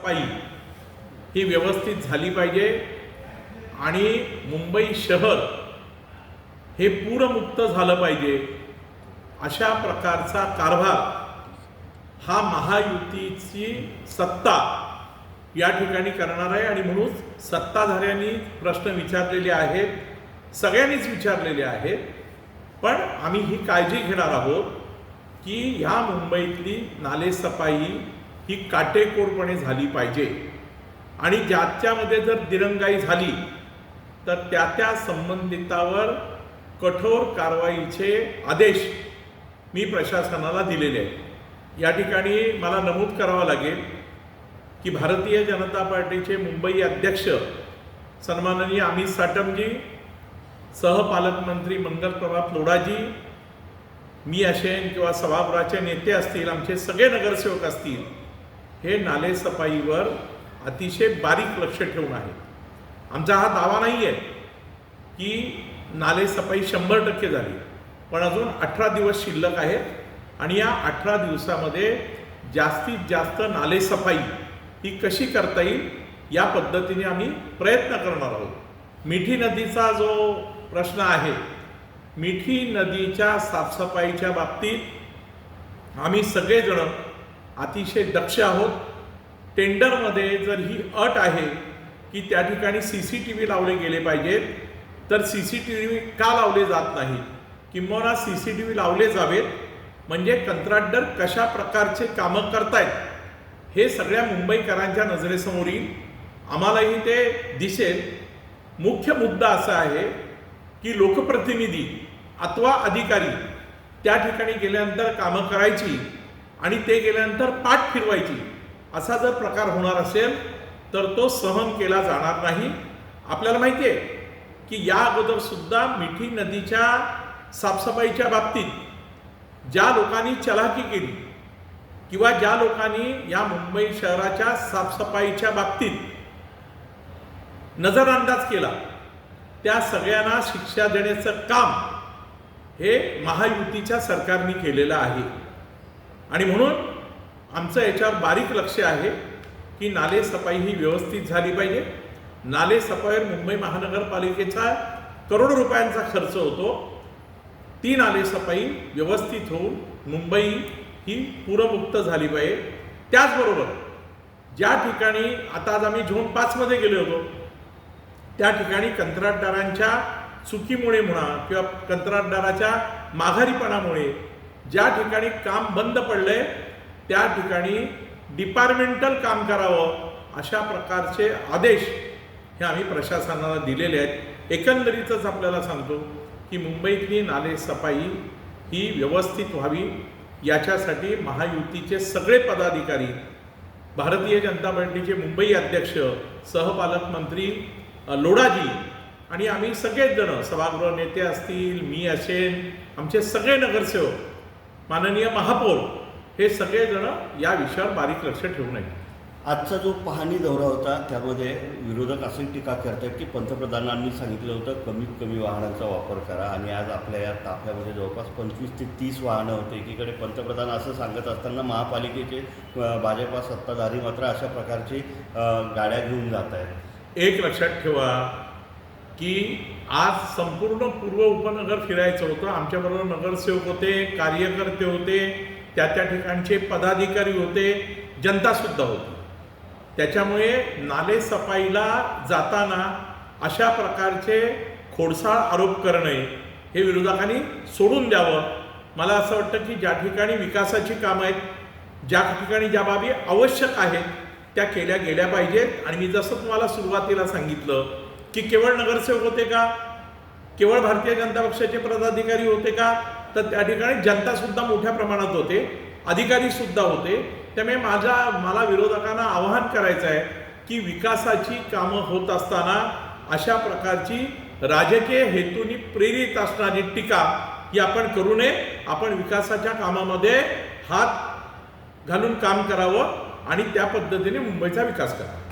नालेसफाई ही व्यवस्थित झाली पाहिजे आणि मुंबई शहर हे पूरमुक्त झालं पाहिजे अशा प्रकारचा कारभार हा महायुतीची सत्ता या ठिकाणी करणार आहे। आणि म्हणून सत्ताधाऱ्यांनी प्रश्न विचारलेले आहेत, सगळ्यांनीच विचारलेले आहेत, पण आम्ही ही काळजी घेणार आहोत की ह्या मुंबईतली नालेसफाई ही काटेकोरपणे झाली पाहिजे आणि ज्याच्यामध्ये जर दिरंगाई झाली तर त्या संबंधितावर कठोर कारवाईचे आदेश मी प्रशासनाला दिलेले आहेत। या ठिकाणी मला नमूद करावं लागेल की भारतीय जनता पार्टीचे मुंबई अध्यक्ष सन्माननीय अमित साटमजी, सहपालकमंत्री मंगलप्रभात लोढाजी, मी असेन किंवा सभागृहाचे नेते असतील, आमचे सगळे नगरसेवक असतील, हे नालेसफाईवर अतिशय बारीक लक्ष ठेवून आहेत। आमचा हा दावा नाही आहे की नालेसफाई 100% झाली, पण अजून 18 दिवस शिल्लक आहेत आणि या 18 दिवसामध्ये जास्तीत जास्त नालेसफाई ही कशी करता येईल या पद्धतीने आम्ही प्रयत्न करणार आहोत। मिठी नदीचा जो प्रश्न आहे, मिठी नदीच्या साफसफाईच्या बाबतीत आम्ही सगळेजण अतिशय दक्ष आहोत। टेंडरमध्ये जर ही अट आहे की त्या ठिकाणी CCTV लावले गेले पाहिजेत, तर CCTV का लावले जात नाही, किंवा CCTV लावले जावेत म्हणजे कंत्राटदार कशा प्रकारचे कामं करतायत हे सगळ्या मुंबईकरांच्या नजरेसमोर येईल, आम्हालाही ते दिसेल। मुख्य मुद्दा असा आहे की लोकप्रतिनिधी अथवा अधिकारी त्या ठिकाणी गेल्यानंतर कामं करायची आणि ते गेल्यानंतर पाठ फिरवायची, असा जर प्रकार होणार असेल तर तो सहन केला जाणार नाही। आपल्याला माहिती आहे की या अगोदर सुद्धा मिठी नदीच्या साफसफाईच्या बाबतीत ज्या लोकांनी चलाकी केली किंवा ज्या लोकांनी या मुंबई शहराच्या साफसफाईच्या बाबतीत नजरअंदाज केला, त्या सगळ्यांना शिक्षा देण्याचं काम हे महायुतीच्या सरकारने केलेलं आहे। आणि म्हणून आमचं याच्यावर बारीक लक्ष आहे की नालेसफाई ही व्यवस्थित झाली पाहिजे। नालेसफाईवर मुंबई महानगरपालिकेचा करोडो रुपयांचा खर्च होतो, ती नालेसफाई व्यवस्थित होऊन मुंबई ही पूरमुक्त झाली पाहिजे। त्याचबरोबर ज्या ठिकाणी आता आज आम्ही झोन 5 मध्ये गेलो होतो, त्या ठिकाणी कंत्राटदारांच्या चुकीमुळे म्हणा किंवा कंत्राटदाराच्या माघारीपणामुळे ज्या ठिकाणी काम बंद पडले त्या ठिकाणी डिपार्टमेंटल काम करावं अशा प्रकारचे आदेश हे आम्ही प्रशासनाला दिलेले आहेत। एकंदरीतच आपल्याला सांगतो की मुंबईतली नालेसफाई ही व्यवस्थित व्हावी याच्यासाठी महायुतीचे सगळे पदाधिकारी, भारतीय जनता पार्टीचे मुंबई अध्यक्ष, सहपालकमंत्री लोढाजी आणि आम्ही सगळेच जण, सभागृह नेते असतील, मी असेन, आमचे सगळे नगरसेवक, माननीय महापौर, हे सगळेजण या विषयावर बारीक लक्ष ठेवून आहेत। आजचा जो पाहणी दौरा होता त्यामध्ये विरोधक अशी टीका करतात की पंतप्रधानांनी सांगितलं होतं कमीत कमी वाहनांचा वापर करा, आणि आज आपल्या या ताफ्यामध्ये जवळपास 25 ते 30 वाहनं होते। एकीकडे पंतप्रधान असं सांगत असताना महापालिकेचे भाजपा सत्ताधारी मात्र अशा प्रकारची गाड्या घेऊन जात आहेत। एक लक्षात ठेवा की आज संपूर्ण पूर्व उपनगर फिरायचं होतं, आमच्याबरोबर नगरसेवक होते, कार्यकर्ते होते, त्या ठिकाणचे पदाधिकारी होते, जनतासुद्धा होती। त्याच्यामुळे नालेसफाईला जाताना अशा प्रकारचे खोडसाळ आरोप करणे हे विरोधकांनी सोडून द्यावं। मला असं वाटतं की ज्या ठिकाणी विकासाची कामं आहेत, ज्या ठिकाणी ज्या बाबी आवश्यक आहेत त्या केल्या गेल्या पाहिजेत। आणि मी जसं तुम्हाला सुरुवातीला सांगितलं की केवळ नगरसेवक होते का, केवळ भारतीय जनता पक्षाचे पदाधिकारी होते का, तर त्या ठिकाणी जनतासुद्धा मोठ्या प्रमाणात होते, अधिकारीसुद्धा होते। त्यामुळे मला विरोधकांना आवाहन करायचं आहे की विकासाची कामं होत असताना अशा प्रकारची राजकीय हेतूने प्रेरित असणारी टीका ही आपण करू नये। आपण विकासाच्या कामामध्ये हात घालून काम करावं आणि त्या पद्धतीने मुंबईचा विकास करावा।